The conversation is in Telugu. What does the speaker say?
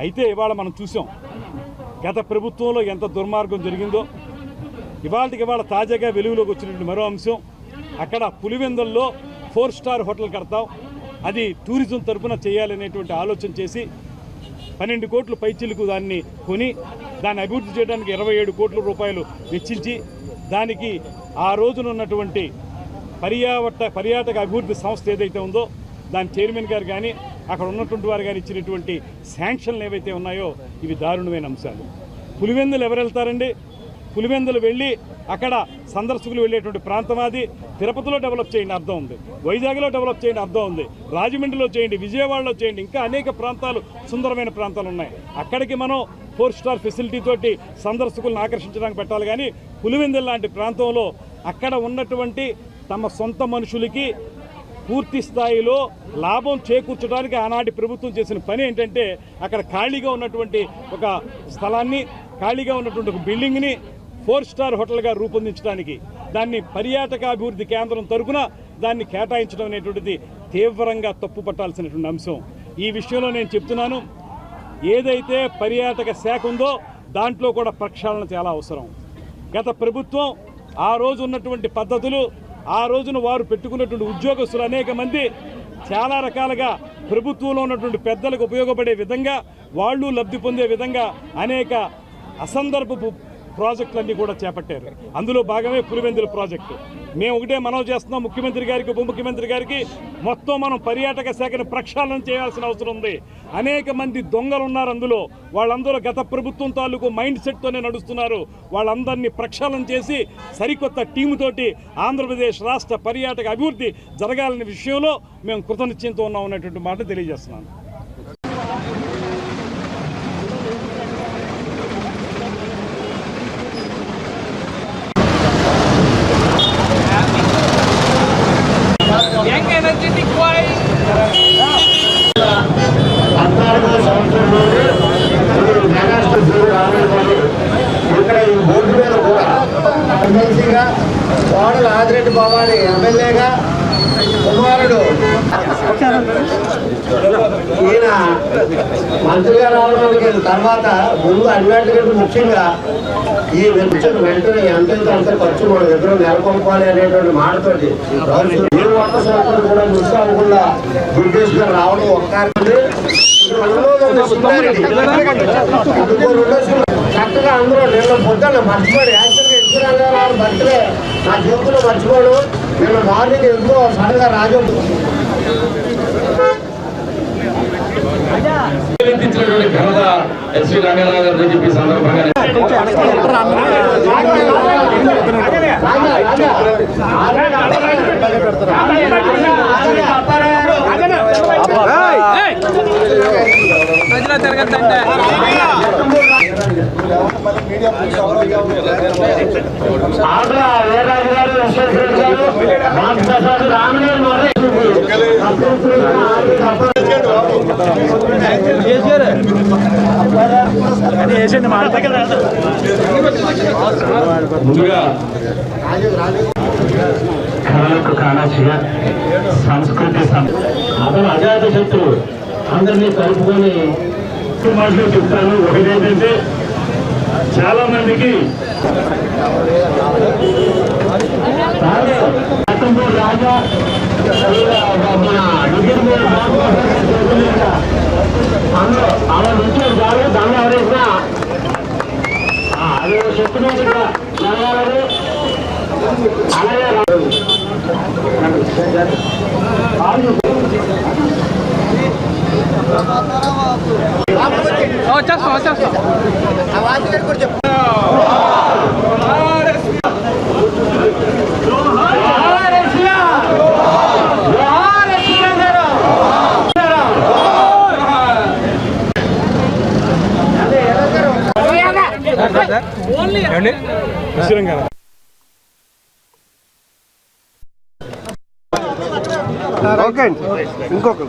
అయితే ఇవాళ మనం చూసాం గత ప్రభుత్వంలో ఎంత దుర్మార్గం జరిగిందో. ఇవాళ తాజాగా వెలుగులోకి వచ్చినటువంటి మరో అంశం, అక్కడ పులివెందుల్లో 4 స్టార్ హోటల్ కడతాం, అది టూరిజం తరఫున చేయాలనేటువంటి ఆలోచన చేసి 12 కోట్ల పైచిలకు దాన్ని కొని దాన్ని అభివృద్ధి చేయడానికి 27 కోట్ల రూపాయలు వెచ్చించి దానికి ఆ రోజున ఉన్నటువంటి పర్యాటక అభివృద్ధి సంస్థ ఏదైతే ఉందో దాని చైర్మన్ గారు కానీ అక్కడ ఉన్నటువంటి వారు కానీ ఇచ్చినటువంటి శాంక్షన్లు ఏవైతే ఉన్నాయో ఇవి దారుణమైన అంశాలు. పులివెందులు ఎవరు వెళ్తారండి? పులివెందులు వెళ్ళి అక్కడ సందర్శకులు వెళ్ళేటువంటి ప్రాంతం అది. తిరుపతిలో డెవలప్ చేయండి, అర్థం ఉంది. వైజాగ్లో డెవలప్ చేయండి, అర్థం ఉంది. రాజమండ్రిలో చేయండి, విజయవాడలో చేయండి, ఇంకా అనేక ప్రాంతాలు, సుందరమైన ప్రాంతాలు ఉన్నాయి. అక్కడికి మనం 4 స్టార్ ఫెసిలిటీ తోటి సందర్శకులను ఆకర్షించడానికి పెట్టాలి. కానీ పులివెందులు లాంటి ప్రాంతంలో అక్కడ ఉన్నటువంటి తమ సొంత మనుషులకి పూర్తి స్థాయిలో లాభం చేకూర్చడానికి ఆనాటి ప్రభుత్వం చేసిన పని ఏంటంటే అక్కడ ఖాళీగా ఉన్నటువంటి ఒక స్థలాన్ని, ఖాళీగా ఉన్నటువంటి ఒక బిల్డింగ్ని 4 స్టార్ హోటల్గా రూపొందించడానికి, దాన్ని పర్యాటక అభివృద్ధి కేంద్రం తరఫున దాన్ని కేటాయించడం అనేటువంటిది తీవ్రంగా తప్పు పట్టాల్సినటువంటి అంశం. ఈ విషయంలో నేను చెప్తున్నాను, ఏదైతే పర్యాటక శాఖ ఉందో దాంట్లో కూడా ప్రక్షాళన చాలా అవసరం. గత ప్రభుత్వం ఆ రోజు ఉన్నటువంటి పద్ధతులు, ఆ రోజున వారు పెట్టుకున్నటువంటి ఉద్యోగస్తులు అనేక మంది చాలా రకాలుగా ప్రభుత్వంలో ఉన్నటువంటి పెద్దలకు ఉపయోగపడే విధంగా, వాళ్ళు లబ్ధి పొందే విధంగా అనేక అసందర్భపు ప్రాజెక్టులన్నీ కూడా చేపట్టారు. అందులో భాగమే పులివెందుల ప్రాజెక్టు. మేము ఒకటే మనవి చేస్తున్నాం ముఖ్యమంత్రి గారికి, ఉప ముఖ్యమంత్రి గారికి, మొత్తం మనం పర్యాటక శాఖను ప్రక్షాళన చేయాల్సిన అవసరం ఉంది. అనేక మంది దొంగలు ఉన్నారు అందులో. వాళ్ళందరూ గత ప్రభుత్వం తాలూకు మైండ్ సెట్తోనే నడుస్తున్నారు. వాళ్ళందరినీ ప్రక్షాళన చేసి సరికొత్త టీముతోటి ఆంధ్రప్రదేశ్ రాష్ట్ర పర్యాటక అభివృద్ధి జరగాలనే విషయంలో మేము కృతనిశ్చయంతో ఉన్నాం అన్నటువంటి మాట తెలియజేస్తున్నాను. ఇక్కడ ఈ బోర్డు మీద కూడా ఎమ్మెల్సీగా కోడల ఆదిరెడ్డి బాబాని ఎమ్మెల్యేగా కుమారుడు ఈయన మంత్రిగా రావడానికి తర్వాత ముందు అన్నింటికంటే ముఖ్యంగా ఈ వెంటనే ఎంత ఖర్చు మనం ఇద్దరు నెలకొల్పాలి అనేటువంటి మాటతోటి ఏ వంట సంస్థలు కూడా మిస్ అవ్వకుండా దుర్గేష్ గారు రావడం ఒక్క చక్కగా అందరూ నిన్న పొద్దున్న మర్చిపోయాడు. యాక్చువల్గా ఎన్టీ రామారావు బర్త్డే నా జీవితంలో మర్చిపోడు. నిన్న మార్నింగ్ ఎందుకో సడన్గా రాజు ఘనత ఎస్వి రంగారావు గారు చెప్పి సందర్భంగా ముందుగా కళలకు కాణాచిగా సంస్కృతి అతను అజాత శత్రువు అందరినీ కలుపుకొని మాటలు చెప్తాను. ఒకటేంటంటే చాలా మందికి రాజా అందులో అలా నుంచి కాదు దాన్ని ఎవరైనా అదే చెప్తున్నా జరగాలని అలాగే వచ్చేస్తాం. ఓకే అండి. ఇంకొకరు